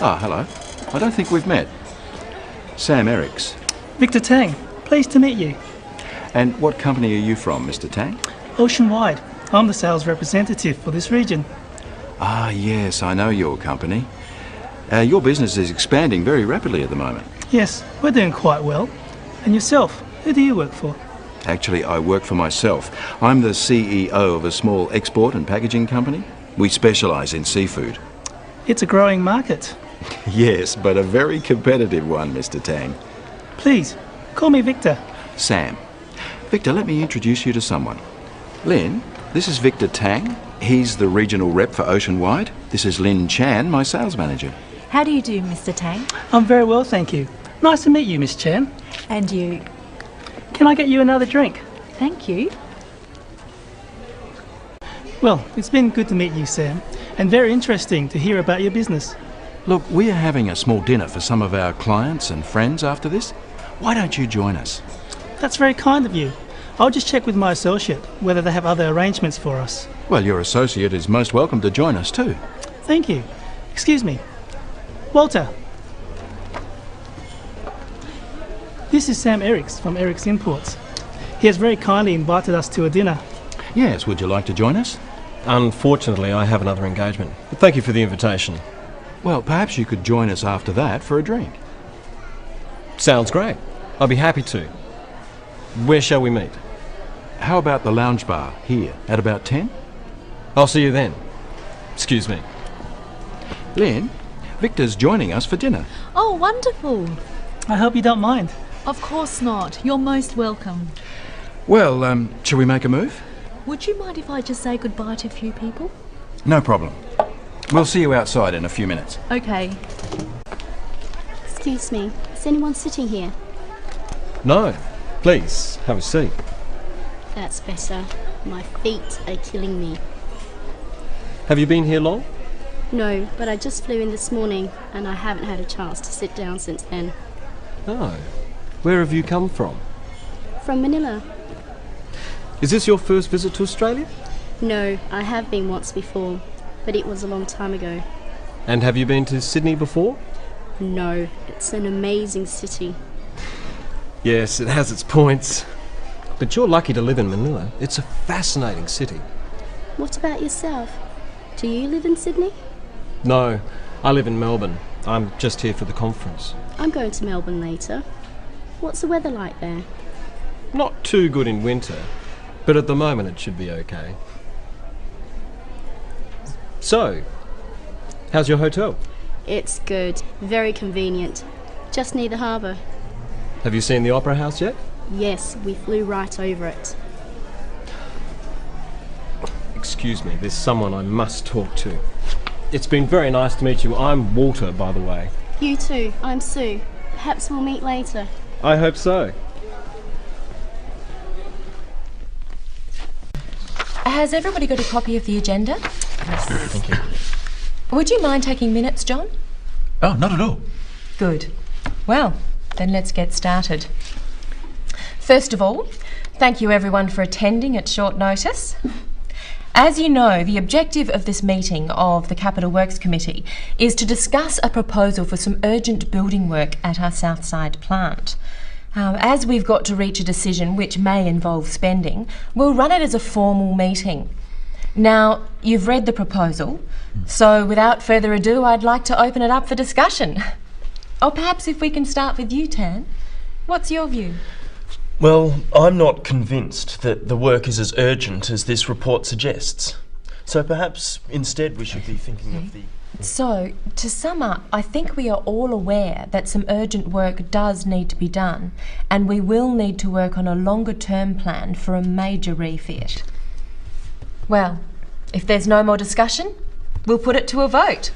Ah, hello. I don't think we've met. Sam Ericks. Victor Tang, pleased to meet you. And what company are you from, Mr. Tang? Oceanwide. I'm the sales representative for this region. Ah, yes, I know your company. Your business is expanding very rapidly at the moment. Yes, we're doing quite well. And yourself, who do you work for? Actually, I work for myself. I'm the CEO of a small export and packaging company. We specialise in seafood. It's a growing market. Yes, but a very competitive one, Mr. Tang. Please, call me Victor. Sam. Victor, let me introduce you to someone. Lynn, this is Victor Tang. He's the regional rep for Oceanwide. This is Lynn Chan, my sales manager. How do you do, Mr. Tang? I'm very well, thank you. Nice to meet you, Miss Chan. And you? Can I get you another drink? Thank you. Well, it's been good to meet you, Sam, and very interesting to hear about your business. Look, we are having a small dinner for some of our clients and friends after this. Why don't you join us? That's very kind of you. I'll just check with my associate whether they have other arrangements for us. Well, your associate is most welcome to join us too. Thank you. Excuse me. Walter. This is Sam Ericks from Ericks Imports. He has very kindly invited us to a dinner. Yes, would you like to join us? Unfortunately, I have another engagement. But thank you for the invitation. Well, perhaps you could join us after that for a drink. Sounds great. I'll be happy to. Where shall we meet? How about the lounge bar here at about 10? I'll see you then. Excuse me. Lynn, Victor's joining us for dinner. Oh, wonderful. I hope you don't mind. Of course not. You're most welcome. Well, shall we make a move? Would you mind if I just say goodbye to a few people? No problem. We'll see you outside in a few minutes. Okay. Excuse me, is anyone sitting here? No. Please, have a seat. That's better. My feet are killing me. Have you been here long? No, but I just flew in this morning and I haven't had a chance to sit down since then. Oh. Where have you come from? From Manila. Is this your first visit to Australia? No, I have been once before, but it was a long time ago. And have you been to Sydney before? No, it's an amazing city. Yes, it has its points. But you're lucky to live in Manila. It's a fascinating city. What about yourself? Do you live in Sydney? No, I live in Melbourne. I'm just here for the conference. I'm going to Melbourne later. What's the weather like there? Not too good in winter, but at the moment it should be okay. So, how's your hotel? It's good. Very convenient. Just near the harbour. Have you seen the Opera House yet? Yes, we flew right over it. Excuse me, there's someone I must talk to. It's been very nice to meet you. I'm Walter, by the way. You too. I'm Sue. Perhaps we'll meet later. I hope so. Has everybody got a copy of the agenda? Thank you. Would you mind taking minutes, John? Oh, not at all. Good. Well, then let's get started. First of all, thank you everyone for attending at short notice. As you know, the objective of this meeting of the Capital Works Committee is to discuss a proposal for some urgent building work at our Southside plant. As we've got to reach a decision which may involve spending, we'll run it as a formal meeting. Now, you've read the proposal, so without further ado, I'd like to open it up for discussion. Or perhaps if we can start with you, Tan. What's your view? Well, I'm not convinced that the work is as urgent as this report suggests. So perhaps instead we should be thinking of the... So, to sum up, I think we are all aware that some urgent work does need to be done, and we will need to work on a longer-term plan for a major refit. Well, if there's no more discussion, we'll put it to a vote.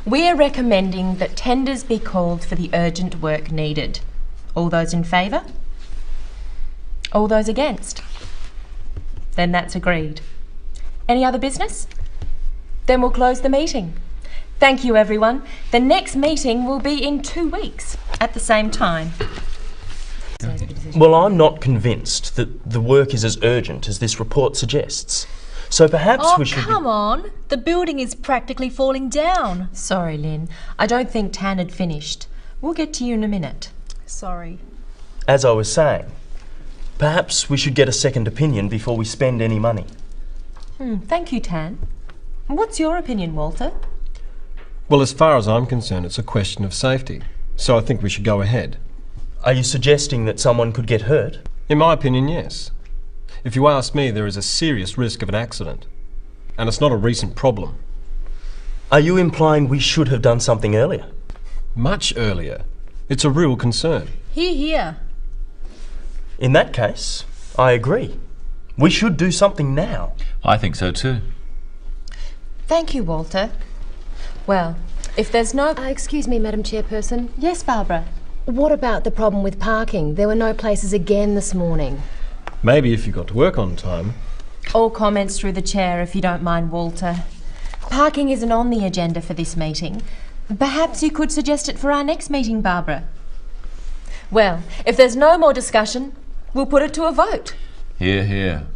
We are recommending that tenders be called for the urgent work needed. All those in favour? All those against? Then that's agreed. Any other business? Then we'll close the meeting. Thank you, everyone. The next meeting will be in 2 weeks at the same time. Well, I'm not convinced that the work is as urgent as this report suggests. So perhaps Oh, we should come on. The building is practically falling down. Sorry, Lynn. I don't think Tan had finished. We'll get to you in a minute. Sorry. As I was saying, perhaps we should get a second opinion before we spend any money. Thank you, Tan. What's your opinion, Walter? Well, as far as I'm concerned, it's a question of safety. So I think we should go ahead. Are you suggesting that someone could get hurt? In my opinion, yes. If you ask me, there is a serious risk of an accident. And it's not a recent problem. Are you implying we should have done something earlier? Much earlier. It's a real concern. Hear, hear. In that case, I agree. We should do something now. I think so too. Thank you, Walter. Well, if there's no... Excuse me, Madam Chairperson. Yes, Barbara? What about the problem with parking? There were no places again this morning. Maybe if you got to work on time. All comments through the chair, if you don't mind, Walter. Parking isn't on the agenda for this meeting. Perhaps you could suggest it for our next meeting, Barbara. Well, if there's no more discussion, we'll put it to a vote. Hear, hear.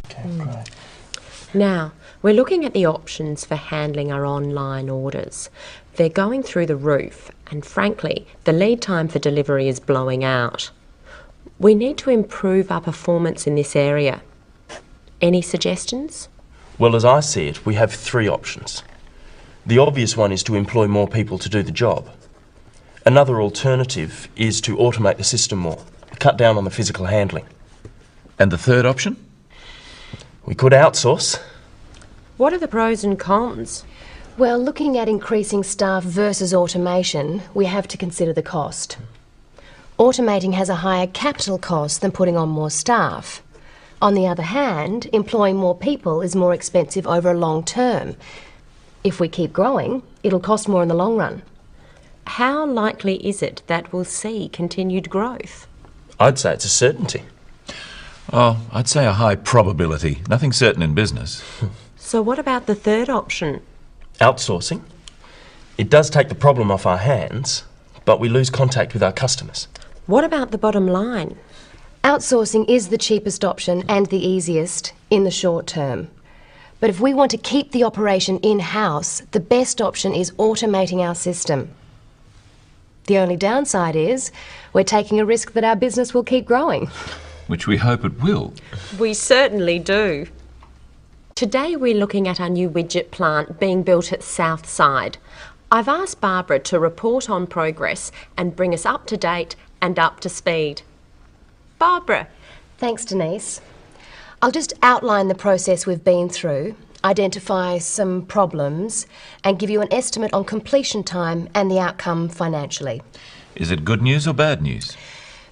Okay, great. Now, we're looking at the options for handling our online orders. They're going through the roof, and frankly, the lead time for delivery is blowing out. We need to improve our performance in this area. Any suggestions? Well, as I see it, we have three options. The obvious one is to employ more people to do the job. Another alternative is to automate the system more, cut down on the physical handling. And the third option? We could outsource. What are the pros and cons? Well, looking at increasing staff versus automation, we have to consider the cost. Automating has a higher capital cost than putting on more staff. On the other hand, employing more people is more expensive over a long term. If we keep growing, it'll cost more in the long run. How likely is it that we'll see continued growth? I'd say it's a certainty. Oh, I'd say a high probability. Nothing certain in business. So what about the third option? Outsourcing. It does take the problem off our hands, but we lose contact with our customers. What about the bottom line? Outsourcing is the cheapest option and the easiest in the short term. But if we want to keep the operation in-house, the best option is automating our system. The only downside is we're taking a risk that our business will keep growing. Which we hope it will. We certainly do. Today we're looking at our new widget plant being built at Southside. I've asked Barbara to report on progress and bring us up to date and up to speed. Barbara. Thanks, Denise. I'll just outline the process we've been through, identify some problems, and give you an estimate on completion time and the outcome financially. Is it good news or bad news?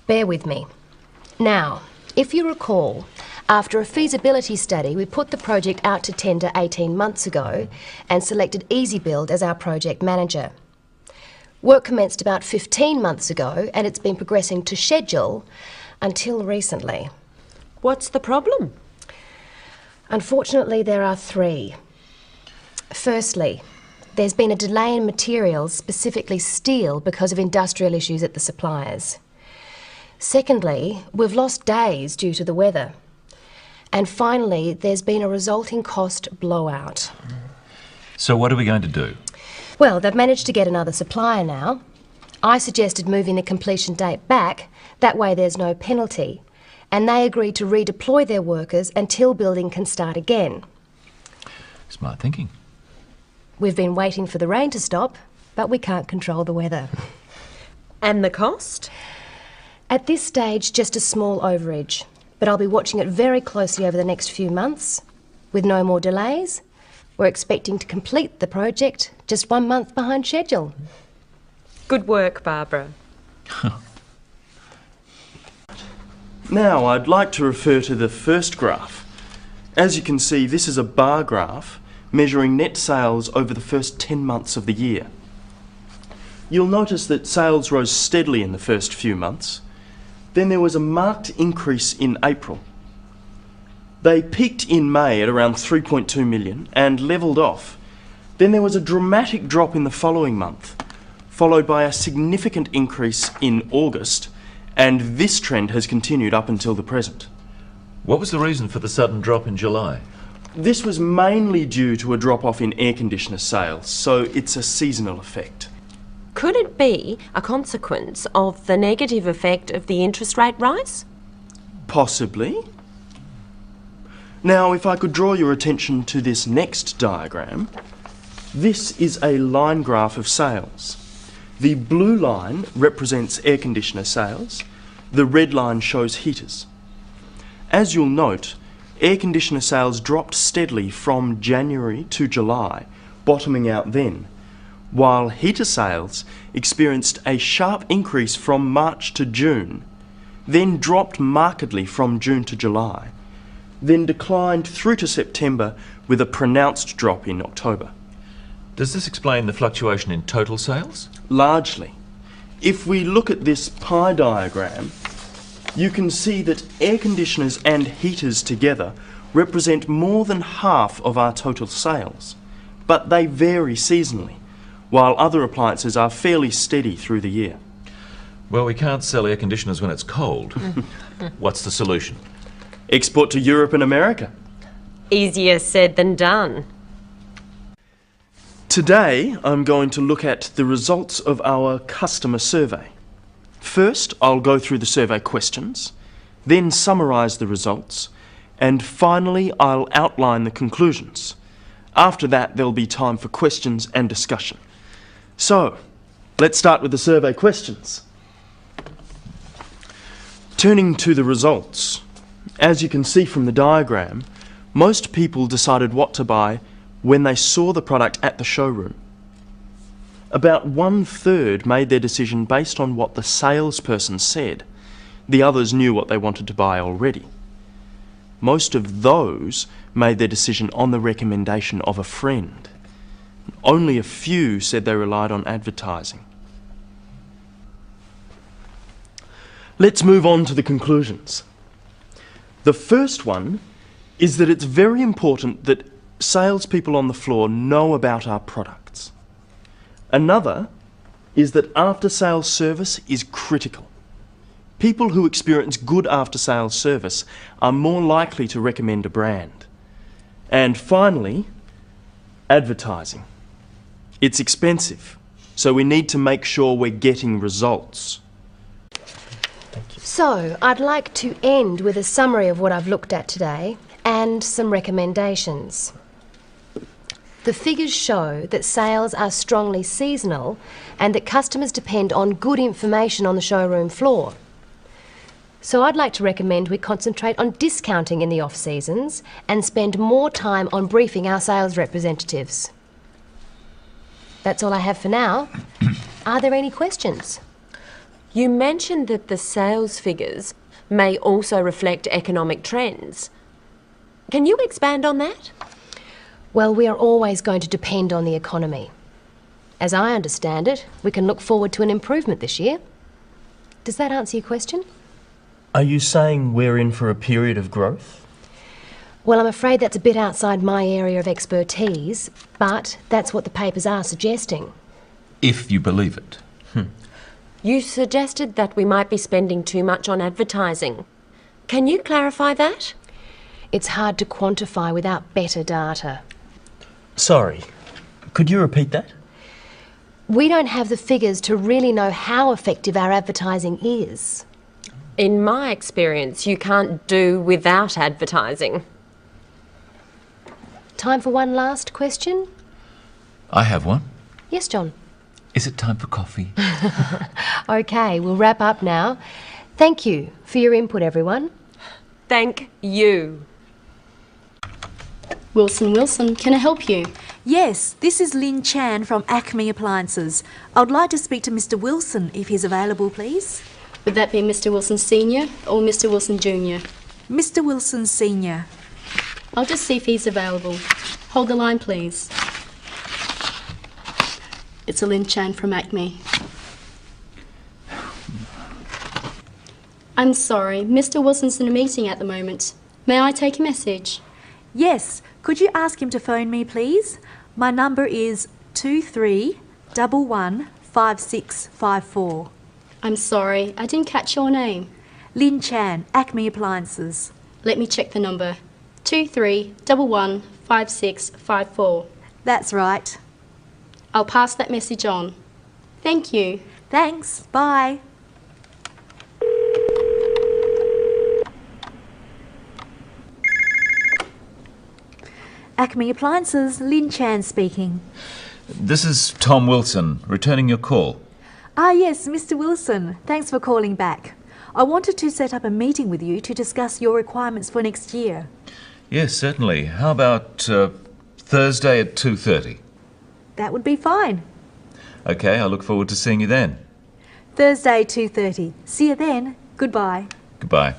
Bear with me. Now, if you recall, after a feasibility study, we put the project out to tender 18 months ago and selected EasyBuild as our project manager. Work commenced about 15 months ago and it's been progressing to schedule until recently. What's the problem? Unfortunately, there are three. Firstly, there's been a delay in materials, specifically steel, because of industrial issues at the suppliers. Secondly, we've lost days due to the weather. And finally, there's been a resulting cost blowout. So what are we going to do? Well, they've managed to get another supplier now. I suggested moving the completion date back, that way there's no penalty. And they agreed to redeploy their workers until building can start again. Smart thinking. We've been waiting for the rain to stop, but we can't control the weather. And the cost? At this stage, just a small overage, but I'll be watching it very closely over the next few months. With no more delays, we're expecting to complete the project just 1 month behind schedule. Good work, Barbara. Now, I'd like to refer to the first graph. As you can see, this is a bar graph measuring net sales over the first 10 months of the year. You'll notice that sales rose steadily in the first few months. Then there was a marked increase in April. They peaked in May at around 3.2 million and levelled off. Then there was a dramatic drop in the following month, followed by a significant increase in August, and this trend has continued up until the present. What was the reason for the sudden drop in July? This was mainly due to a drop-off in air conditioner sales, so it's a seasonal effect. Could it be a consequence of the negative effect of the interest rate rise? Possibly. Now, if I could draw your attention to this next diagram, this is a line graph of sales. The blue line represents air conditioner sales, the red line shows heaters. As you'll note, air conditioner sales dropped steadily from January to July, bottoming out then, while heater sales experienced a sharp increase from March to June, then dropped markedly from June to July, then declined through to September with a pronounced drop in October. Does this explain the fluctuation in total sales? Largely. If we look at this pie diagram, you can see that air conditioners and heaters together represent more than half of our total sales, but they vary seasonally, while other appliances are fairly steady through the year. Well, we can't sell air conditioners when it's cold. What's the solution? Export to Europe and America. Easier said than done. Today, I'm going to look at the results of our customer survey. First, I'll go through the survey questions, then summarise the results, and finally, I'll outline the conclusions. After that, there'll be time for questions and discussion. So, let's start with the survey questions. Turning to the results, as you can see from the diagram, most people decided what to buy when they saw the product at the showroom. About 1/3 made their decision based on what the salesperson said. The others knew what they wanted to buy already. Most of those made their decision on the recommendation of a friend. Only a few said they relied on advertising. Let's move on to the conclusions. The first one is that it's very important that salespeople on the floor know about our products. Another is that after-sales service is critical. People who experience good after-sales service are more likely to recommend a brand. And finally, advertising. It's expensive, so we need to make sure we're getting results. So, I'd like to end with a summary of what I've looked at today and some recommendations. The figures show that sales are strongly seasonal and that customers depend on good information on the showroom floor. So I'd like to recommend we concentrate on discounting in the off-seasons and spend more time on briefing our sales representatives. That's all I have for now. Are there any questions? You mentioned that the sales figures may also reflect economic trends. Can you expand on that? Well, we are always going to depend on the economy. As I understand it, we can look forward to an improvement this year. Does that answer your question? Are you saying we're in for a period of growth? Well, I'm afraid that's a bit outside my area of expertise, but that's what the papers are suggesting. If you believe it. You suggested that we might be spending too much on advertising. Can you clarify that? It's hard to quantify without better data. Sorry, could you repeat that? We don't have the figures to really know how effective our advertising is. In my experience, you can't do without advertising. Time for one last question? I have one. Yes, John. Is it time for coffee? OK, we'll wrap up now. Thank you for your input, everyone. Thank you. Wilson, can I help you? Yes, this is Lynn Chan from Acme Appliances. I would like to speak to Mr. Wilson if he's available, please. Would that be Mr. Wilson Sr. or Mr. Wilson Jr.? Mr. Wilson Sr. I'll just see if he's available. Hold the line, please. It's Lynn Chan from Acme. I'm sorry, Mr. Wilson's in a meeting at the moment. May I take a message? Yes, could you ask him to phone me, please? My number is 23115654. I'm sorry, I didn't catch your name. Lynn Chan, Acme Appliances. Let me check the number. 23115654. That's right. I'll pass that message on. Thank you. Thanks. Bye. Acme Appliances, Lynn Chan speaking. This is Tom Wilson, returning your call. Ah yes, Mr. Wilson. Thanks for calling back. I wanted to set up a meeting with you to discuss your requirements for next year. Yes, certainly. How about Thursday at 2:30? That would be fine. Okay, I look forward to seeing you then. Thursday, 2:30. See you then. Goodbye. Goodbye.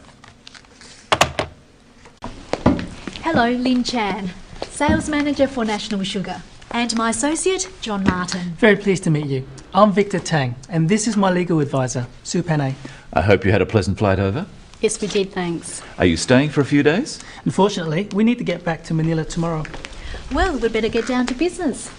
Hello, Lynn Chan, Sales Manager for National Sugar. And my associate, John Martin. Very pleased to meet you. I'm Victor Tang, and this is my legal advisor, Sue Panay. I hope you had a pleasant flight over. Yes, we did, thanks. Are you staying for a few days? Unfortunately, we need to get back to Manila tomorrow. Well, we'd better get down to business.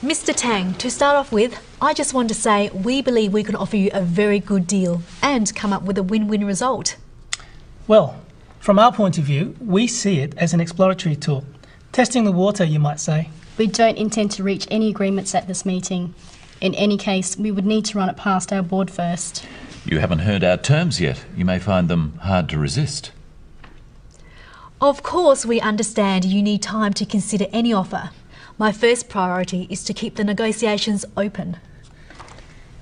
Mr. Tang, to start off with, I just want to say we believe we can offer you a very good deal and come up with a win-win result. Well, from our point of view, we see it as an exploratory tool. Testing the water, you might say. We don't intend to reach any agreements at this meeting. In any case, we would need to run it past our board first. You haven't heard our terms yet. You may find them hard to resist. Of course, we understand you need time to consider any offer. My first priority is to keep the negotiations open.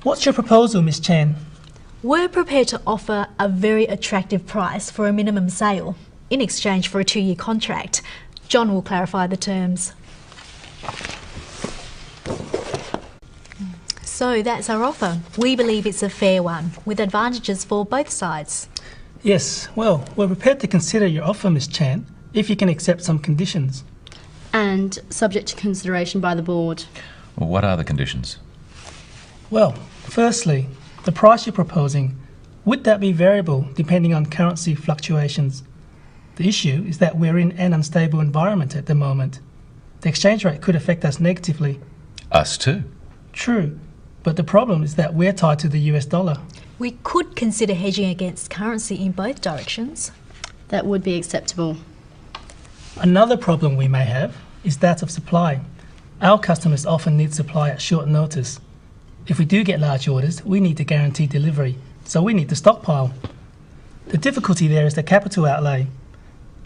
What's your proposal, Miss Chan? We're prepared to offer a very attractive price for a minimum sale in exchange for a 2-year contract. John will clarify the terms. So that's our offer. We believe it's a fair one, with advantages for both sides. Yes, well, we're prepared to consider your offer, Miss Chan, if you can accept some conditions. And subject to consideration by the board. Well, what are the conditions? Well, firstly, the price you're proposing, would that be variable depending on currency fluctuations? The issue is that we're in an unstable environment at the moment. The exchange rate could affect us negatively. Us too. True, but the problem is that we're tied to the US dollar. We could consider hedging against currency in both directions. That would be acceptable. Another problem we may have is that of supply. Our customers often need supply at short notice. If we do get large orders, we need to guarantee delivery, so we need to stockpile. The difficulty there is the capital outlay.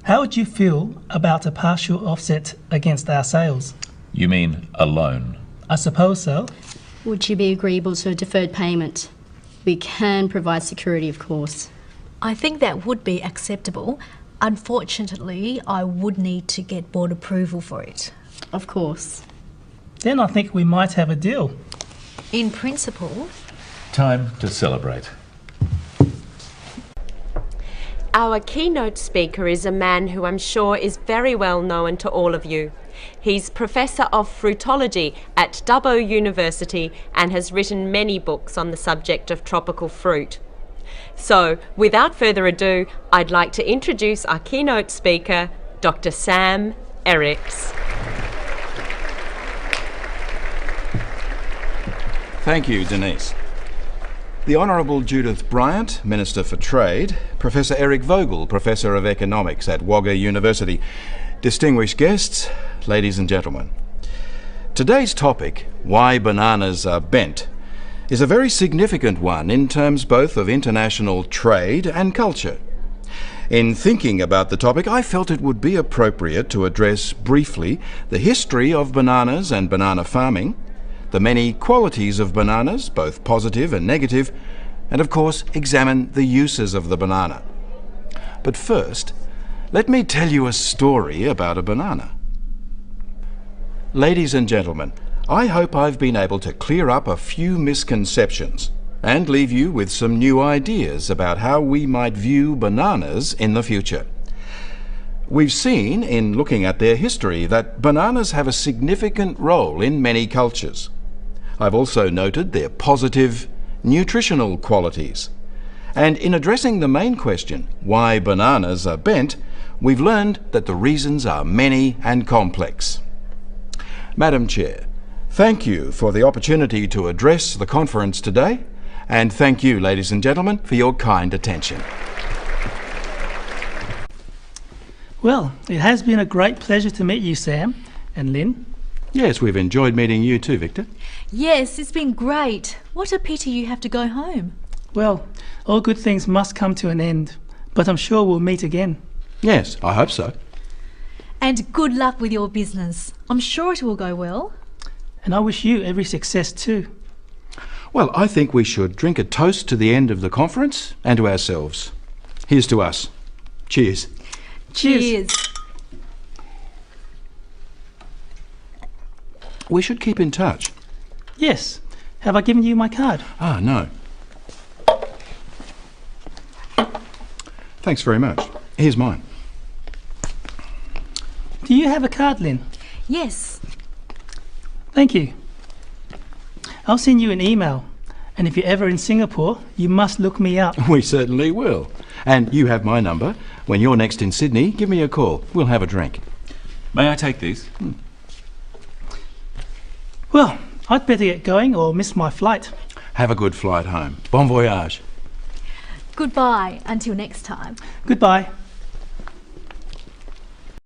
How would you feel about a partial offset against our sales? You mean a loan? I suppose so. Would you be agreeable to a deferred payment? We can provide security, of course. I think that would be acceptable. Unfortunately, I would need to get board approval for it. Of course. Then I think we might have a deal. In principle. Time to celebrate. Our keynote speaker is a man who I'm sure is very well known to all of you. He's Professor of Fruitology at Dubbo University and has written many books on the subject of tropical fruit. So, without further ado, I'd like to introduce our keynote speaker, Dr. Sam Eriks. Thank you, Denise. The Honourable Judith Bryant, Minister for Trade, Professor Eric Vogel, Professor of Economics at Wagga University, distinguished guests, ladies and gentlemen. Today's topic, why bananas are bent, is a very significant one in terms both of international trade and culture. In thinking about the topic, I felt it would be appropriate to address briefly the history of bananas and banana farming, the many qualities of bananas, both positive and negative, and of course examine the uses of the banana. But first, let me tell you a story about a banana. Ladies and gentlemen, I hope I've been able to clear up a few misconceptions and leave you with some new ideas about how we might view bananas in the future. We've seen, in looking at their history, that bananas have a significant role in many cultures. I've also noted their positive, nutritional qualities. And in addressing the main question, why bananas are bent, we've learned that the reasons are many and complex. Madam Chair, thank you for the opportunity to address the conference today, And thank you, ladies and gentlemen, for your kind attention. Well, it has been a great pleasure to meet you, Sam and Lynn. Yes, we've enjoyed meeting you too, Victor. Yes, it's been great. What a pity you have to go home. Well, all good things must come to an end, but I'm sure we'll meet again. Yes, I hope so. And good luck with your business. I'm sure it will go well. And I wish you every success too. Well, I think we should drink a toast to the end of the conference and to ourselves. Here's to us. Cheers. Cheers. We should keep in touch. Yes. Have I given you my card? Ah, no. Thanks very much. Here's mine. Do you have a card, Lynn? Yes. Thank you. I'll send you an email. And if you're ever in Singapore, you must look me up. We certainly will. And you have my number. When you're next in Sydney, give me a call. We'll have a drink. May I take these? Well, I'd better get going or miss my flight. Have a good flight home. Bon voyage. Goodbye until next time. Goodbye.